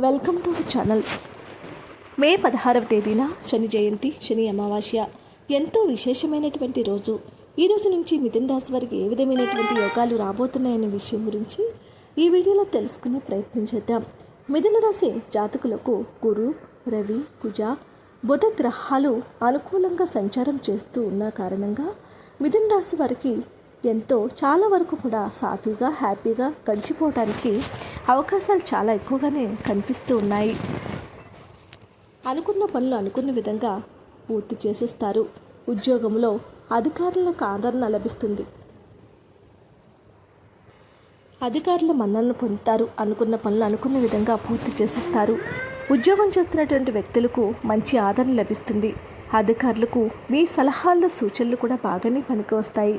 Welcome to our channel. May 16వ తేదీన శని జయంతి, శని అమావాస్య ఎంతో విశేషమైనటువంటి రోజు. ఈ రోజు నుంచి మిథున రాశి వారికి ఏ విధమైనటువంటి యోగాలు రాబోతున్నాయనే విషయం గురించి ఈ వీడియోలో తెలుసుకునే ప్రయత్నం చేద్దాం. మిథున రాశి జాతకులకు గురు, రవి, కుజ, బుధ గ్రహాలు అనుకూలంగా సంచారం చేస్తూ ఉన్న కారణంగా మిథున రాశి వారికి చాలా వరకు కూడా సాఫీగా, హ్యాపీగా గడిచిపోవడానికి అవకాశాలు చాలా ఎక్కువగానే కనిపిస్తూ ఉన్నాయి. అనుకున్న పనులు అనుకున్న విధంగా పూర్తి చేసేస్తారు. ఉద్యోగంలో అధికారులకు ఆదరణ లభిస్తుంది. అధికారుల మన్ననను పొందుతారు. అనుకున్న పనులు అనుకున్న విధంగా పూర్తి చేసేస్తారు. ఉద్యోగం చేస్తున్నటువంటి వ్యక్తులకు మంచి ఆదరణ లభిస్తుంది. అధికారులకు మీ సలహాలు, సూచనలు కూడా బాగానే పనికి వస్తాయి.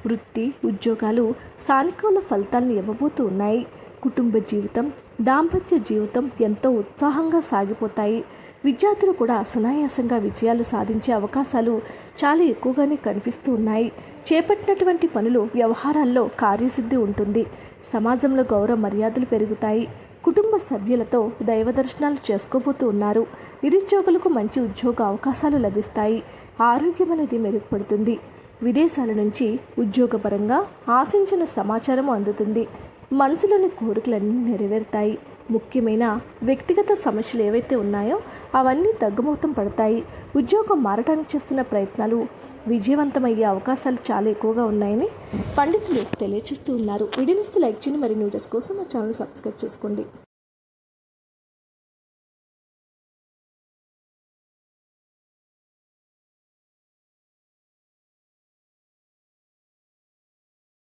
వృత్తి, ఉద్యోగాలు సానుకూల ఫలితాలను ఇవ్వబోతూ ఉన్నాయి. కుటుంబ జీవితం, దాంపత్య జీవితం ఎంతో ఉత్సాహంగా సాగిపోతాయి. విద్యార్థులు కూడా సునాయాసంగా విజయాలు సాధించే అవకాశాలు చాలా ఎక్కువగానే కనిపిస్తూ ఉన్నాయి. చేపట్టినటువంటి పనులు, వ్యవహారాల్లో కార్యసిద్ధి ఉంటుంది. సమాజంలో గౌరవ మర్యాదలు పెరుగుతాయి. కుటుంబ సభ్యులతో దైవ దర్శనాలు చేసుకోబోతూ ఉన్నారు. నిరుద్యోగులకు మంచి ఉద్యోగ అవకాశాలు లభిస్తాయి. ఆరోగ్యం అనేది మెరుగుపడుతుంది. విదేశాల నుంచి ఉద్యోగపరంగా ఆశించిన సమాచారం అందుతుంది. మనసులోని కోరికలన్నీ నెరవేరుతాయి. ముఖ్యమైన వ్యక్తిగత సమస్యలు ఏవైతే ఉన్నాయో అవన్నీ తగ్గుముఖం పడతాయి. ఉద్యోగం మారడానికి చేస్తున్న ప్రయత్నాలు విజయవంతమయ్యే అవకాశాలు చాలా ఎక్కువగా ఉన్నాయని పండితులు తెలియజేస్తూ ఉన్నారు. వీడియోని లైక్ చేయండి. మరి న్యూస్ కోసం మా ఛానల్ సబ్స్క్రైబ్ చేసుకోండి.